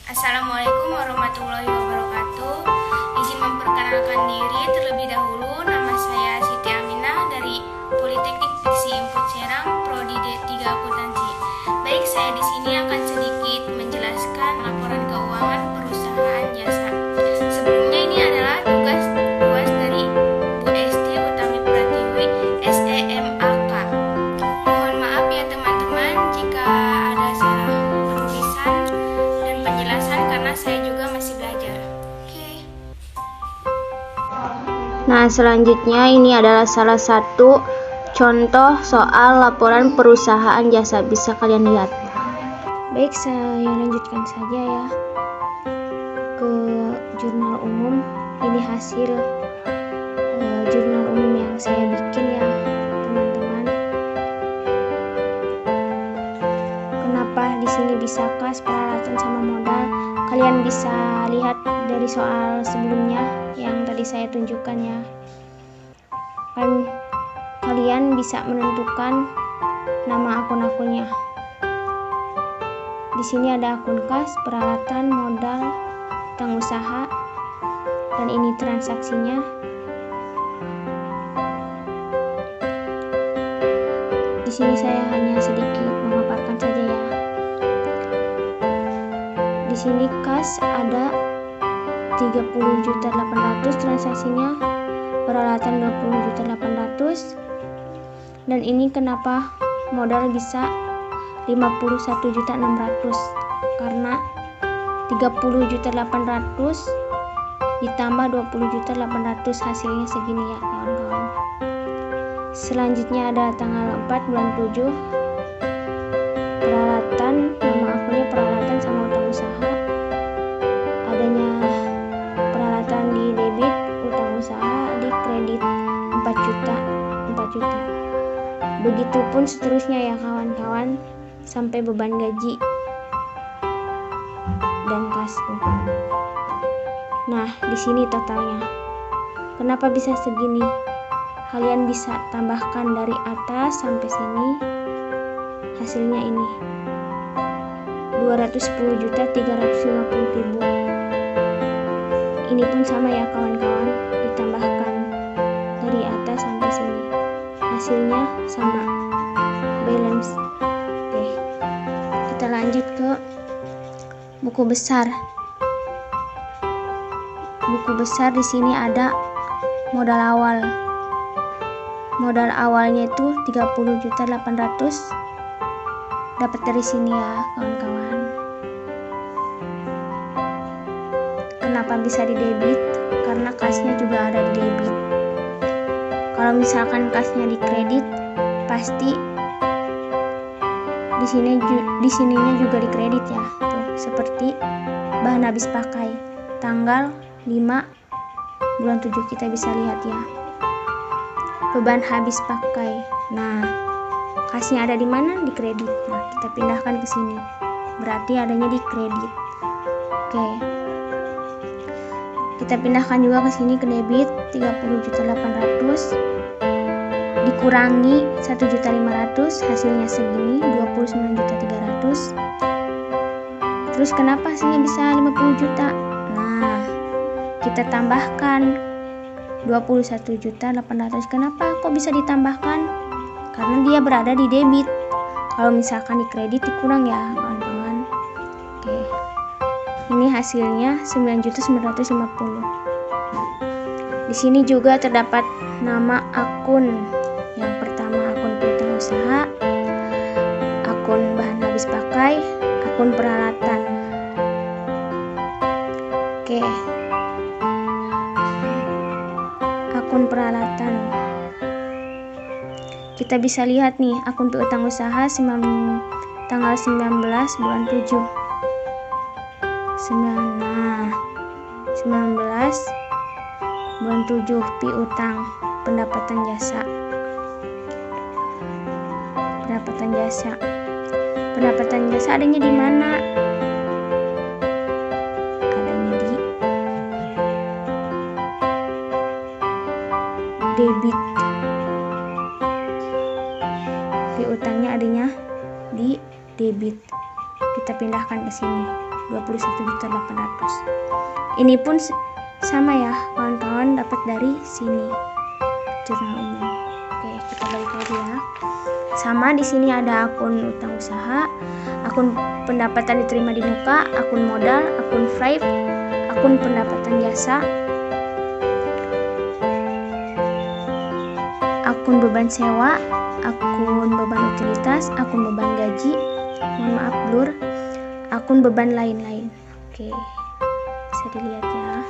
Assalamualaikum warahmatullahi wabarakatuh. Izin memperkenalkan diri terlebih dahulu. Nama saya Siti Aminah dari Politeknik Fiksi Input Serang, Prodi D3 Akuntansi. Baik, saya di sini akan sedikit menjelaskan laporan keuangan perusahaan jasa. Sebelumnya ini adalah tugas dari Bu Esti Utami Pratiwi, SEMAK. Mohon maaf ya teman-teman jika ada salah penulisan dan penjelasan karena saya juga masih belajar. Oke. Nah, selanjutnya ini adalah salah satu contoh soal laporan perusahaan jasa. Bisa kalian lihat. Baik, saya lanjutkan saja ya ke jurnal umum. Ini hasil jurnal umum yang saya bikin ya, teman-teman. Kenapa di sini bisa kas, peralatan sama modal? Kalian bisa lihat dari soal sebelumnya yang tadi saya tunjukkan ya. Kan kalian bisa menentukan nama akun-akunnya. Di sini ada akun kas, peralatan, modal, utang usaha, dan ini transaksinya. Di sini saya hanya sedikit memaparkan saja ya. Di sini kas ada 30.800 transaksinya, peralatan 20.800, dan ini kenapa modal bisa 51.600 karena 30.800 ditambah 20.800 hasilnya segini ya kawan-kawan. Selanjutnya ada tanggal 4 bulan 7, peralatan, nama akunnya peralatan sama utang usaha. Adanya peralatan di debit, utang usaha di kredit 4 juta. Begitupun seterusnya ya kawan-kawan sampai beban gaji dan kas tuh. Nah, di sini totalnya. Kenapa bisa segini? Kalian bisa tambahkan dari atas sampai sini. Hasilnya ini 210.350.000. Ini pun sama ya kawan-kawan, ditambahkan dari atas sampai sini. Hasilnya sama, balance. Oke, kita lanjut ke buku besar. Buku besar di sini ada modal awal. Modal awalnya itu 30.800. Dapat dari sini ya kawan-kawan. Kenapa bisa di debit? Karena kasnya juga ada di debit. Kalau misalkan kasnya di kredit, pasti di sininya juga di kredit ya. Tuh, seperti bahan habis pakai. Tanggal 5 bulan 7 kita bisa lihat ya. Beban habis pakai. Nah, kasnya ada di mana? Di kredit. Nah, kita pindahkan ke sini. Berarti adanya di kredit. Oke. Kita pindahkan juga ke sini ke debit 30.800 dikurangi 1.500, hasilnya segini 29.300. Terus kenapa hasilnya bisa 50 juta? Nah, kita tambahkan 21.800. Kenapa kok bisa ditambahkan? Karena dia berada di debit. Kalau misalkan di kredit dikurang ya kawan-kawan. Oke. Ini hasilnya 9.950. Di sini juga terdapat nama akun. Yang pertama akun piutang usaha, akun bahan habis pakai, akun peralatan. Oke. Akun peralatan. Kita bisa lihat nih akun piutang usaha tanggal 19 bulan 7. 19 bulan 7 piutang pendapatan jasa. Pendapatan jasa adanya di mana? Adanya di debit. Piutangnya adanya di debit. Kita pindahkan ke sini. 21.800. Ini pun sama ya kawan-kawan, dapat dari sini jurnal umum. Oke, kita balik lagi ya. Sama di sini ada akun utang usaha, akun pendapatan diterima di muka, akun modal, akun Thrive, akun pendapatan jasa, akun beban sewa, akun beban utilitas, akun beban gaji, mohon maaf blur, akun beban lain-lain. Oke, bisa dilihat ya.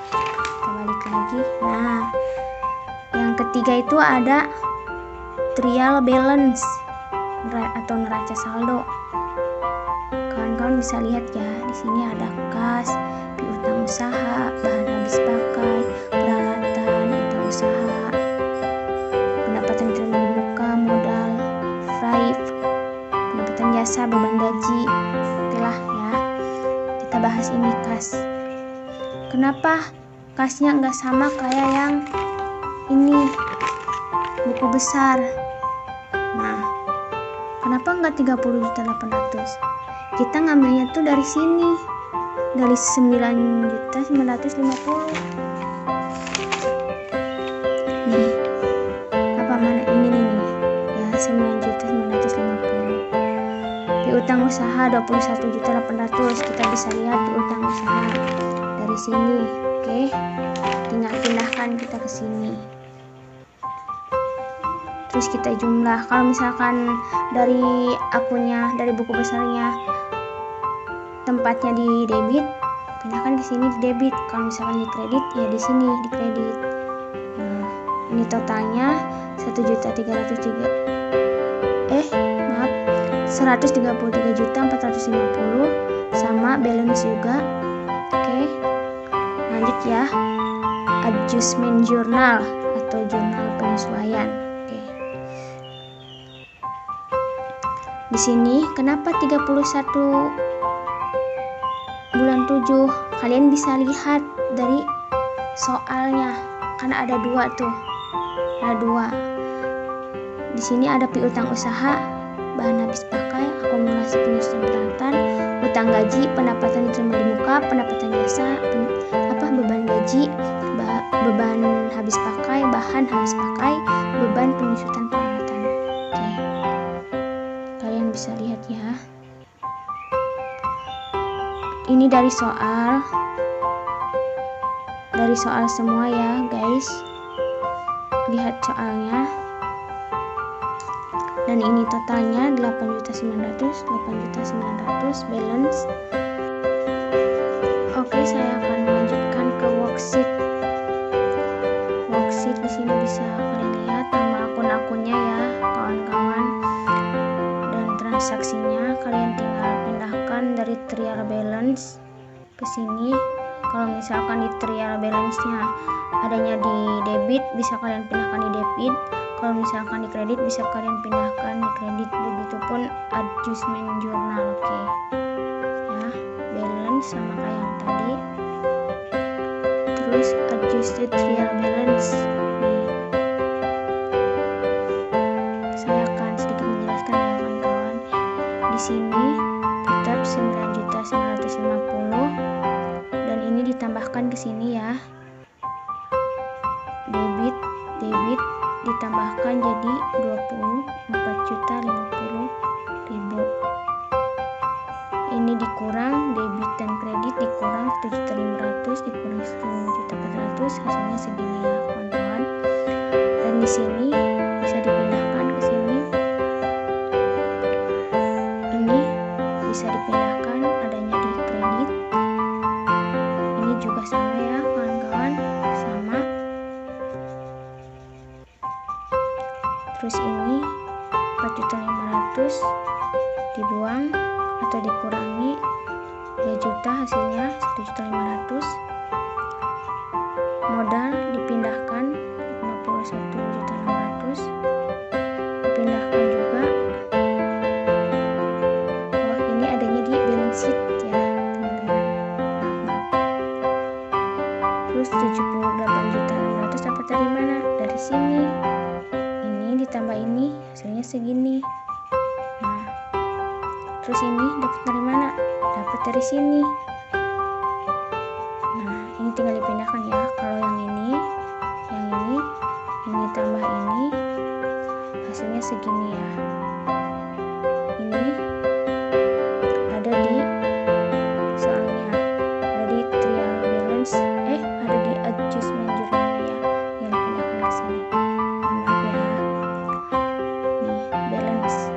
Kita balik lagi. Nah, yang ketiga itu ada trial balance atau neraca saldo. Kawan-kawan bisa lihat ya, di sini ada kas, piutang usaha, bahan habis pakai, peralatan, utang usaha, pendapatan diterima di muka, modal, Thrive, pendapatan jasa, beban gaji. Oke lah ya, kita bahas ini kas. Kenapa kasnya nggak sama kayak yang ini buku besar? Nah, kenapa nggak 30.800? Kita ngambilnya tuh dari sini, dari 9.950. Nih, apa mana ini nih ya, 9.950. Piutang usaha 21.800. Kita bisa lihat piutang usaha dari sini. Oke, tinggal pindahkan kita ke sini. Terus kita jumlah. Kalau misalkan dari akunnya, dari buku besarnya tempatnya di debit, pindahkan ke sini di debit. Kalau misalkan di kredit, ya di sini di kredit. Nah, ini totalnya 133.450 sama balance juga. Oke, lanjut ya, adjustment journal atau jurnal penyesuaian. Oke, di sini kenapa 31 bulan 7? Kalian bisa lihat dari soalnya, karena ada dua tuh, ada dua. Di sini ada piutang usaha, bahan habis pakai, akumulasi penyusunan peralatan, utang gaji, pendapatan diterima di muka, pendapatan jasa, beban gaji, beban habis pakai, bahan habis pakai, beban penyusunan peralatan. Oke, kalian bisa lihat ya. Ini dari soal semua ya guys. Lihat soalnya. Dan ini totalnya 8.900, 8.900 balance. Oke, saya akan melanjutkan ke worksheet. Worksheet di sini bisa kalian lihat nama akun-akunnya ya, kawan-kawan. Dan transaksinya kalian tinggal pindahkan dari trial balance ke sini. Kalau misalkan di trial balance-nya adanya di debit, bisa kalian pindahkan di debit. Kalau misalkan di kredit, bisa kalian pindahkan di kredit. Begitupun adjustment journal. Oke ya, balance sama kayak yang tadi. Terus adjusted trial balance. Nih, saya akan sedikit menjelaskan ya kawan-kawan. Di sini tetap 9.950 dan ini ditambahkan ke sini ya. Debit ditambahkan jadi 24.050.000. Ini dikurang debit dan kredit, dikurang 1.500.000, dikurang 1.400.000, hasilnya segini ya kawan-kawan. Dan di sini bisa dipindahkan ke sini. Ini bisa dipindahkan adanya di kredit. Ini juga sama ya kawan-kawan, sama. Terus ini 4.500.000 dibuang atau dikurangi 3 juta, hasilnya 1.500.000. Modal dipindahkan 51.600.000, dipindahkan juga. Oh, ini adanya di balance sheet ya teman-teman. Maaf. Terus 78.600.000 dapat dari mana? Dari sini. Ditambah ini hasilnya segini. Nah, terus ini dapat dari mana? dapat dari sini. Nah, ini tinggal dipindahkan ya. Kalau yang ini tambah ini, hasilnya segini ya. Ini ada di soalnya, ada di trial balance, ada di adjustment journal ya, yang dipindahkan ke sini. Maaf ya. Nih, balance.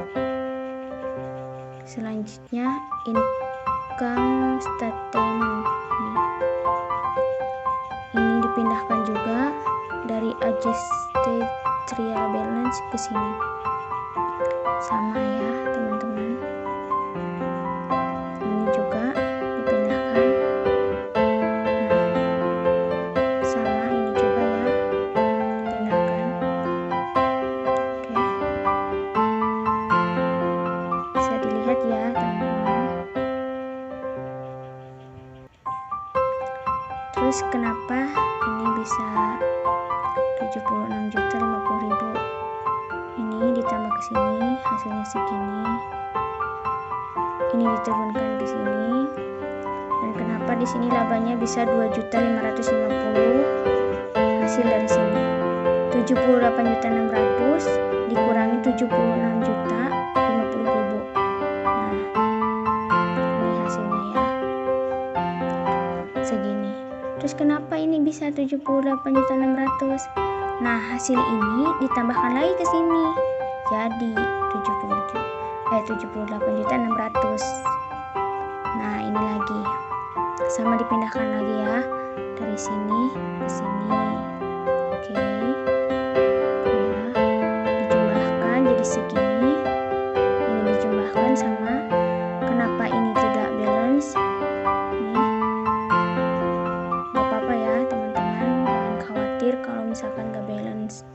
Selanjutnya income statement. Ini dipindahkan juga dari adjusted trial balance ke sini. Sama ya, teman-teman. Ini juga dipindahkan. Nah, sama ini juga ya, dipindahkan. Oke. Bisa dilihat ya, teman-teman. Terus kenapa ini bisa 76.050.000? Ini ditambah ke sini, hasilnya segini. Ini diturunkan ke sini. Dan kenapa di sini labanya bisa 2.550.000? Hasil dari sini 78.600 dikurangi 76.050.000. Nah, ini hasilnya ya. Segini. Terus kenapa ini bisa 78.600? Nah, hasil ini ditambahkan lagi ke sini. Jadi 78.600. Nah, ini lagi. Sama dipindahkan lagi ya. Dari sini ke sini. Oke. Ya. Dijumlahkan jadi segini. Ini dijumlahkan sama. Kenapa ini tidak balance? Kalau misalkan gak balance,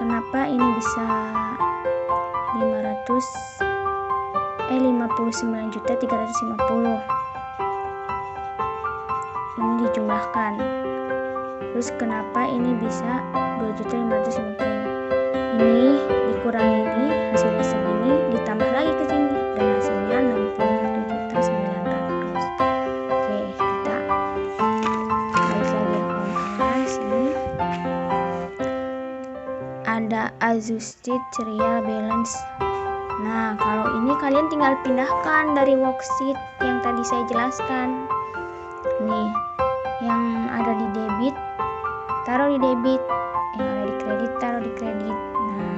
kenapa ini bisa 59.350? Ini dijumlahkan. Terus kenapa ini bisa 2.550? Ini dikurangi ini, hasilnya segini, ditambah lagi ke sini dan hasilnya 61.900. Oke, kita ada adjusted trial balance. Nah, kalau ini kalian tinggal pindahkan dari worksheet yang tadi saya jelaskan. Nih, yang ada di debit taruh di debit, yang ada di kredit taruh di kredit. Nah,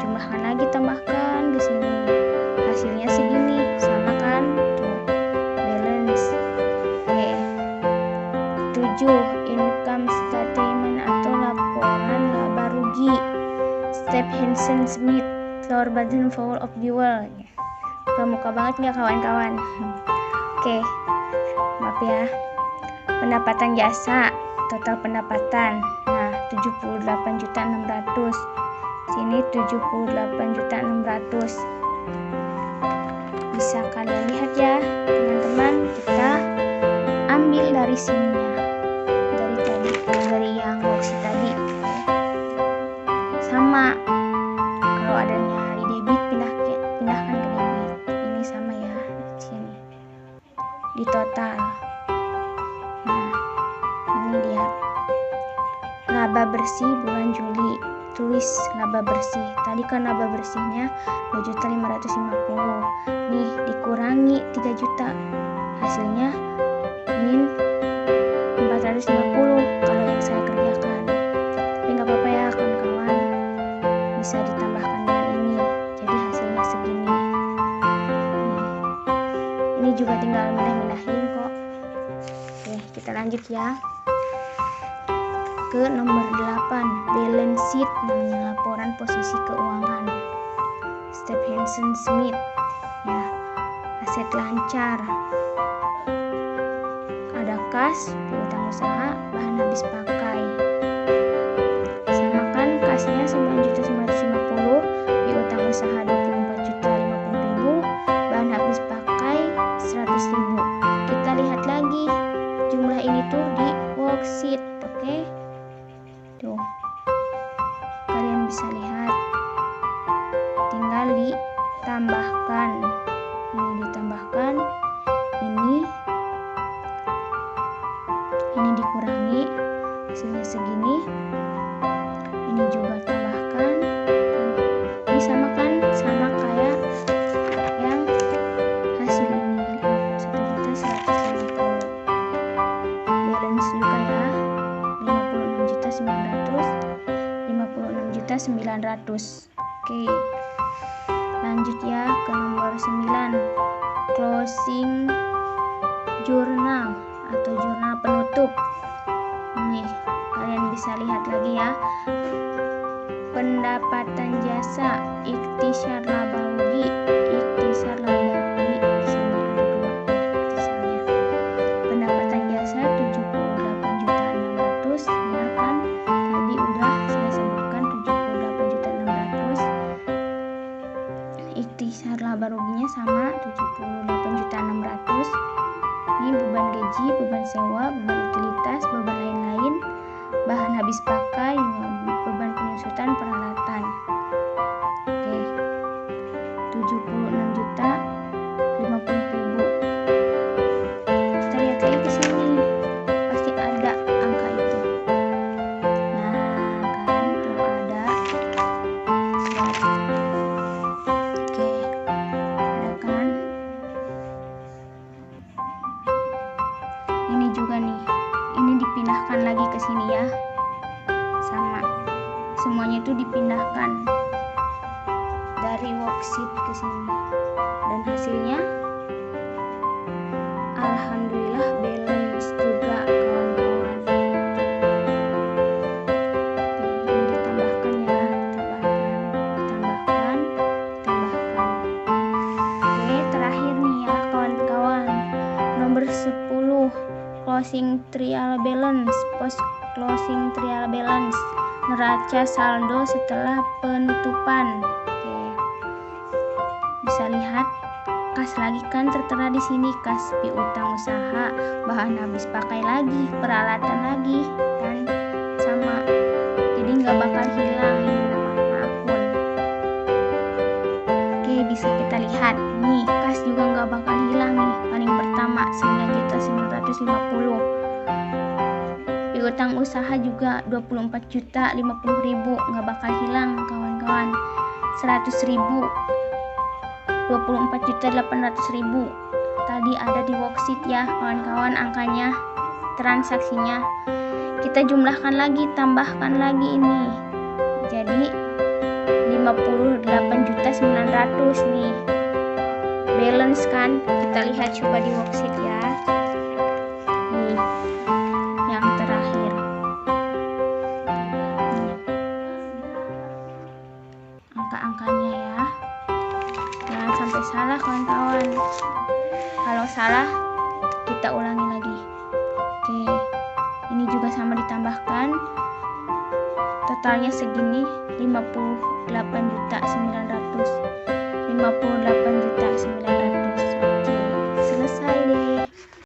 jumlahkan lagi, tambahkan ke sini. Hasilnya segini, sama kan? Tuh, balance. Oke. 7. Income statement atau laporan laba rugi. Step Hansen Smith, lower button foul of the wall. Pramuka banget nggak kawan-kawan? Oke, maaf ya. Pendapatan jasa, total pendapatan. Nah, 78.600. Sini 78.600. Bisa kalian lihat ya, teman-teman. Kita ambil dari sininya. Dari yang worksheet tadi. Sama, kalau adanya di debit pindahkan ke debit. Ini sama ya, di sini di total. Nah, ini lihat laba bersih bulan Juli, tulis laba bersih. Tadi kan laba bersihnya 2.550. Nih dikurangi 3 juta, hasilnya min 450 kalau yang saya kerjakan. Tapi nggak apa-apa ya kawan-kawan, bisa ditambahkan dengan ini, jadi hasilnya segini. Ini juga tinggal mindah-mindahin kok. Oke, kita lanjut ya ke nomor 8, balance sheet, namanya laporan posisi keuangan. Step Hansen Smith ya. Aset lancar, ada kas, piutang usaha, bahan habis pakai. Samakan kasnya 9.950, piutang usaha 24.050.000, bahan habis pakai 100.000. Kita lihat lagi jumlah ini tuh di worksheet, oke? Tuh, kalian bisa lihat, tinggal ditambahkan. Ini 900. Oke. Lanjut ya ke nomor 9. Closing journal atau jurnal penutup. Nih, kalian bisa lihat lagi ya. Pendapatan jasa, ikhtisar laba rugi, ikhtisar laba rugi. Di sini ada dua ikhtisarnya. Pendapatan jasa 78.600.000, benar kan? Tadi udah saya sebutkan 78.600.000. Ikhtisar laba ruginya sama 78.600.000. Ini beban gaji, beban sewa, beban utilitas, beban lain-lain, bahan habis pakai, beban penyusutan peralatan. Oke, 76.050.000. Kita lihat lagi ke sini, pasti ada angka itu. Nah, kan tuh ada. Oke, ada kan? Ini juga nih, ini dipindahkan lagi ke sini ya, sama semuanya itu dipindahkan dari worksheet ke sini, dan hasilnya alhamdulillah balance juga kawan-kawan. Oke, ini ditambahkan ya, ditambahkan. Oke, terakhir nih ya kawan-kawan, nomor 10, closing trial balance, post closing trial balance, neraca saldo setelah penutupan. Oke, bisa lihat kas lagi kan tertera di sini, kas piutang usaha, bahan habis pakai lagi, peralatan lagi kan, sama. Jadi nggak bakal hilang ini nama akun. Oke, bisa kita lihat nih, kas juga nggak bakal hilang nih. Paling pertama 9.950.000. Piutang usaha juga 24.050.000, nggak bakal hilang kawan-kawan. 100.000, 24.800.000. Tadi ada di worksheet ya kawan-kawan angkanya, transaksinya. Kita jumlahkan lagi, tambahkan lagi ini. Jadi 58.900.000 nih. Balance kan? Kita lihat coba di worksheet ya. Nih, yang terakhir. Nih, angka-angkanya ya. Jangan sampai salah kawan-kawan. Kalau salah, kita ulangi lagi. Oke, ini juga sama ditambahkan. Totalnya segini, 58.900.000. 58